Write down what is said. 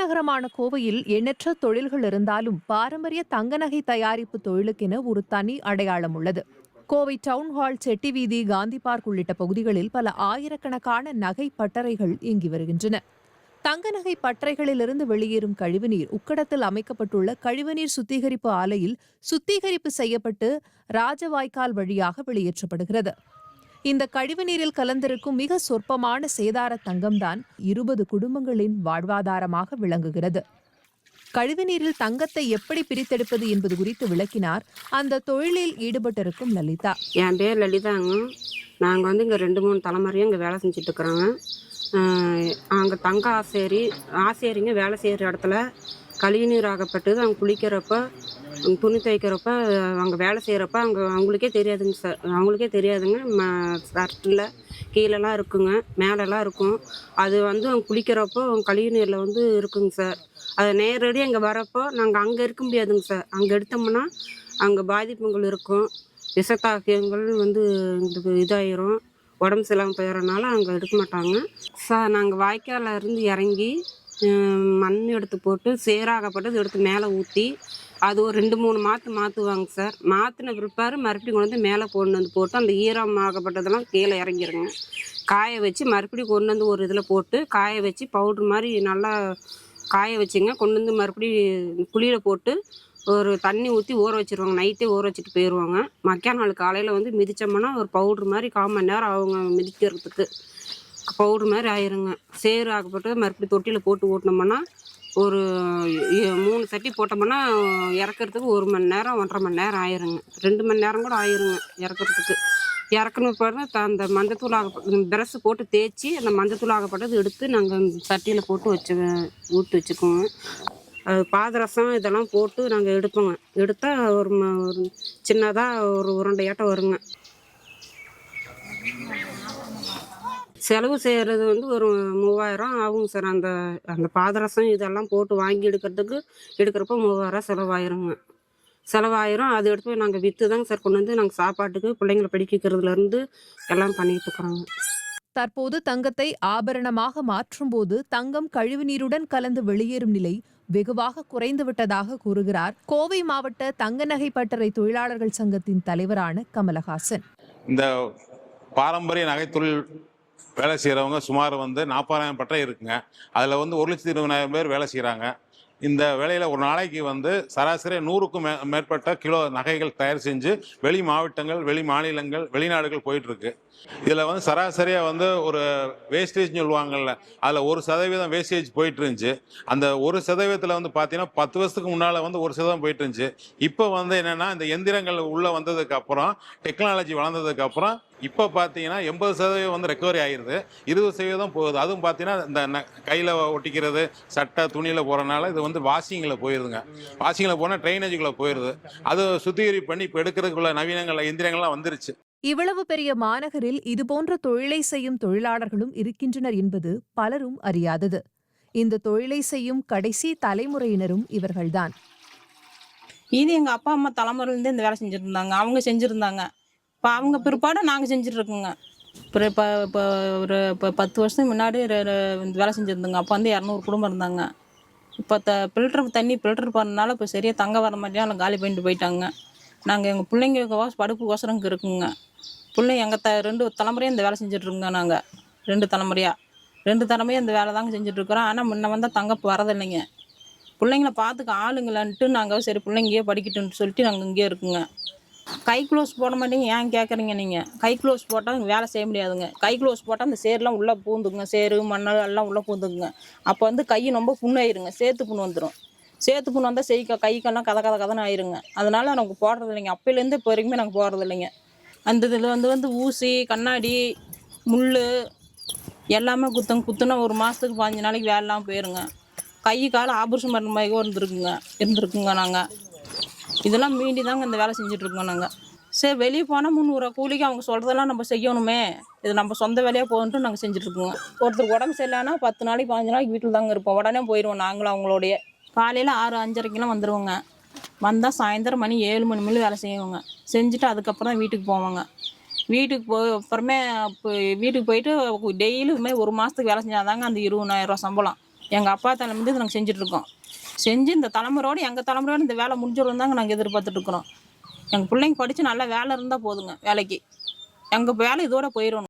நகரமான கோவையில் எண்ணற்ற தொழில்கள் இருந்தாலும் பாரம்பரிய தங்க நகை தயாரிப்பு தொழிலுக்கென ஒரு தனி அடையாளம் உள்ளது. கோவை டவுன் ஹால், செட்டி வீதி, காந்தி பார்க் உள்ளிட்ட பகுதிகளில் பல ஆயிரக்கணக்கான நகை பட்டறைகள் இயங்கி வருகின்றன. தங்க நகை பட்டறைகளிலிருந்து வெளியேறும் கழிவுநீர் உக்கடத்தில் அமைக்கப்பட்டுள்ள கழிவுநீர் சுத்திகரிப்பு ஆலையில் சுத்திகரிப்பு செய்யப்பட்டு ராஜவாய்க்கால் வழியாக வெளியேற்றப்படுகிறது. இந்த கழிவுநீரில் கலந்திருக்கும் மிக சொற்பமான சேதார தங்கம்தான் 20 குடும்பங்களின் வாழ்வாதாரமாக விளங்குகிறது. கழிவுநீரில் தங்கத்தை எப்படி பிரித்தெடுப்பது என்பது குறித்து விளக்கினார் அந்த தொழிலில் ஈடுபட்டிருக்கும் லலிதா. என் பேர் லலிதாங்க. நாங்கள் இங்கே 2-3 தலைமுறையும் இங்கே வேலை செஞ்சுட்டு இருக்கிறோங்க. அங்கே தங்க ஆசேரிங்க வேலை செய்கிற இடத்துல கழிவுநீர் ஆகப்பட்டது. அவங்க குளிக்கிறப்ப, துணி துவைக்கிறப்ப, அவங்க வேலை செய்கிறப்ப அவங்களுக்கே தெரியாதுங்க சார். அவங்களுக்கே தெரியாதுங்க. சட்டில் கீழெல்லாம் இருக்குங்க, மேலெல்லாம் இருக்கும். அது அவங்க குளிக்கிறப்போ கழிவுநீரில் இருக்குங்க சார். அது நேரடியாக இங்கே வரப்போ நாங்கள் அங்கே இருக்க முடியாதுங்க சார். அங்கே எடுத்தோம்னா அங்கே பாதிப்புகள் இருக்கும். விஷத்தாக்கியங்கள் எங்களுக்கு இதாயிரும். உடம்பு சரியில்லாமல் போயிடறனால அங்கே எடுக்க மாட்டாங்க சார். நாங்கள் வாய்க்காலில் இருந்து இறங்கி மண் எடுத்து போட்டு சேராகப்பட்டது எடுத்து மேலே ஊற்றி அது ஒரு 2-3 மாற்றுவாங்க சார். மாற்றின பிற்பாடு மறுபடியும் கொண்டு மேலே போட்டு அந்த ஈரமாகப்பட்டதெல்லாம் கீழே இறங்கிடுங்க. காய வச்சு மறுபடியும் கொண்டு ஒரு இதில் போட்டு காய வச்சு பவுட்ரு மாதிரி நல்லா காய வச்சுங்க. கொண்டு மறுபடியும் குழியில் போட்டு ஒரு தண்ணி ஊற்றி ஊற வச்சுருவாங்க. நைட்டே ஊற வச்சுட்டு போயிடுவாங்க. மக்கா நாள் காலையில் மிதித்தோம்னா ஒரு பவுட்ரு மாதிரி 1/4 மணி நேரம் அவங்க மிதிக்கிறதுக்கு பவுட்ரு மாதிரி ஆயிருங்க. சேறு ஆகப்பட்டு மறுபடியும் தொட்டியில் போட்டு ஓட்டினோம்னா ஒரு 3 சட்டி போட்டோம்னா இறக்கிறதுக்கு 1 மணி நேரம் 1.5 மணி நேரம் ஆயிருங்க. 2 மணி நேரம் கூட ஆயிருங்க இறக்கிறதுக்கு. இறக்கணும் பாருங்க. அந்த மஞ்சத்தூள் பிரஷ் போட்டு தேய்ச்சி அந்த மஞ்சத்தூள் ஆகப்பட்டது எடுத்து நாங்கள் சட்டியில் போட்டு ஊற்றி வச்சுக்குவோங்க. பாதரசம் இதெல்லாம் போட்டு நாங்கள் எடுப்போங்க. எடுத்தால் ஒரு சின்னதாக ஒரு உருண்டையாட்டம் வருங்க. செலவு செய்கிறது ஒரு 3000 ஆகுங்க சார். அந்த பாதரசம் இதெல்லாம் போட்டு வாங்கி எடுக்கிறப்போ 3000 செலவாயிரும். அது எடுத்து போய் நாங்கள் விற்று தாங்க சார் கொண்டு நாங்கள் சாப்பாட்டுக்கு பிள்ளைங்களை படிக்க வைக்கிறதுலேருந்து எல்லாம் பண்ணிட்டு இருக்கிறோங்க. தற்போது தங்கத்தை ஆபரணமாக மாற்றும்போது தங்கம் கழிவுநீருடன் கலந்து வெளியேறும் நிலை வெகுவாக குறைந்துவிட்டதாக கூறுகிறார் கோவை மாவட்ட தங்க நகை பட்டறை தொழிலாளர்கள் சங்கத்தின் தலைவரான கமலஹாசன். இந்த பாரம்பரிய நகைத்தொழில் வேலை செய்கிறவங்க சுமார் 40,000 பட்டறை இருக்குங்க. அதில் 1,20,000 பேர் வேலை செய்கிறாங்க. இந்த வேலையில் ஒரு நாளைக்கு சராசரி 100க்கும் மேற்பட்ட கிலோ நகைகள் தயார் செஞ்சு வெளி மாவட்டங்கள், வெளி மாநிலங்கள், வெளிநாடுகள் போயிட்டுருக்கு. இதில் சராசரியாக ஒரு வேஸ்டேஜ்னு சொல்லுவாங்கள்ல, அதில் 1% வேஸ்டேஜ் போயிட்டு இருந்துச்சு. அந்த 1%த்தில் பார்த்தீங்கன்னா 10 வருஷத்துக்கு முன்னால் 1% போயிட்டு இருந்துச்சு. இப்போ என்னென்னா இந்த எந்திரங்கள் உள்ளே வந்ததுக்கப்புறம், டெக்னாலஜி வளர்ந்ததுக்கப்புறம் இப்போ பார்த்தீங்கன்னா 80% ரெக்கவரி ஆகிடுது. 20% போகுது. அதுவும் பார்த்தீங்கன்னா இந்த கையில் ஒட்டிக்கிறது, சட்டை துணியில் போகிறனால இது வாஷிங்கில் போயிடுதுங்க. வாஷிங்கில் போனால் ட்ரைனேஜுக்குள்ளே போயிடுது. அது சுத்திகரிப்பு பண்ணி இப்போ எடுக்கிறதுக்குள்ள நவீனங்கள் எந்திரங்கள்லாம் வந்துருச்சு. இவ்வளவு பெரிய மாநகரில் இதுபோன்ற தொழிலை செய்யும் தொழிலாளர்களும் இருக்கின்றனர் என்பது பலரும் அறியாதது. இந்த தொழிலை செய்யும் கடைசி தலைமுறையினரும் இவர்கள்தான். இது எங்கள் அப்பா அம்மா தலைமுறையிலேருந்து இந்த வேலை செஞ்சுட்டு இருந்தாங்க. அவங்க செஞ்சுருந்தாங்க. இப்போ அவங்க பிற்பாடு நாங்கள் செஞ்சுட்ருக்கோங்க. இப்போ ஒரு 10 வருஷத்துக்கு முன்னாடி இந்த வேலை செஞ்சுருந்தோங்க. அப்போ 200 குடும்பம் இருந்தாங்க. இப்போ தண்ணி ஃபில்டர் பண்ணனால இப்போ சரியாக தங்க வர மாட்டேன் காலி பண்ணிட்டு போயிட்டாங்க. நாங்கள் எங்கள் பிள்ளைங்க படிப்புக்கோசரம் இங்கே இருக்குங்க. பிள்ளைங்க எங்கள் 2 தலைமுறையாக இந்த வேலை செஞ்சிட்ருக்கோங்க. நாங்கள் 2 தலைமுறையாக இந்த வேலை தாங்க செஞ்சிட்ருக்குறோம். ஆனால் முன்ன வந்தால் தங்க வரதில்லைங்க. பிள்ளைங்கள பார்த்துக்க ஆளுங்களான்ட்டு நாங்கள் சரி பிள்ளைங்கயே படிக்கட்டுன்னு சொல்லிட்டு நாங்கள் இங்கேயே இருக்குங்க. கை க்ளோஸ் போட மாட்டேங்க. ஏன் கேட்குறீங்க நீங்கள்? கை க்ளோஸ் போட்டால் வேலை செய்ய முடியாதுங்க. கை க்ளோஸ் போட்டால் அந்த சேரெலாம் உள்ளே பூந்துக்குங்க. சேரு மண்ணல் எல்லாம் உள்ளே பூந்துக்குங்க. அப்போ கை ரொம்ப புண்ணாயிருங்க. சேத்து புண்ணு வந்துடும். சேத்து புண்ணு வந்தால் கைக்கெல்லாம் கதன்னு ஆயிருங்க. அதனால் நமக்கு போடுறது இல்லைங்க. அப்போலேருந்து இப்போ வரைக்குமே நாங்கள் போடுறது இல்லைங்க. அந்த இதில் ஊசி, கண்ணாடி, முள் எல்லாமே குத்துனா ஒரு மாதத்துக்கு 15 நாளைக்கு வேலைலாம் போயிருங்க. கை கால் ஆபரேஷன் பண்ணுற மாதிரி இருந்திருக்குங்க. நாங்கள் இதெல்லாம் மீண்டி தாங்க இந்த வேலை செஞ்சிட்ருக்கோம். நாங்கள் சரி வெளியே போனால் 300 கூலிக்கு அவங்க சொல்கிறதெல்லாம் நம்ம செய்யணுமே, இது நம்ம சொந்த வேலையாக போகணுன்ட்டு நாங்கள் செஞ்சுட்ருக்கோங்க. ஒருத்தர் உடம்பு சரியில்லைன்னா 10 நாளைக்கு 15 நாளைக்கு வீட்டில் தாங்க இருப்போம். உடனே போயிடுவோம். நாங்களும் அவங்களோடைய காலையில் 6-5:30 வந்துடுவோங்க. வந்தால் சாயந்தரம் மணி 7 மணி மேலே வேலை செய்வோங்க. செஞ்சுட்டு அதுக்கப்புறம் தான் வீட்டுக்கு போவோங்க. வீட்டுக்கு அப்புறமே வீட்டுக்கு போயிட்டு டெய்லியுமே ஒரு மாதத்துக்கு வேலை செஞ்சால் தாங்க அந்த 20,000 சம்பளம். எங்கள் அப்பா தலைமுறை நாங்கள் செஞ்சிட்ருக்கோம். செஞ்சு இந்த தலைமுறையோடு எங்கள் தலைமுறையோடு இந்த வேலை முடிஞ்சிடும் தாங்க நாங்கள் எதிர்பார்த்துட்ருக்குறோம். எங்கள் பிள்ளைங்க படித்து நல்ல வேலை இருந்தால் போதுங்க வேலைக்கு. எங்கள் வேலை இதோட போயிடணும்.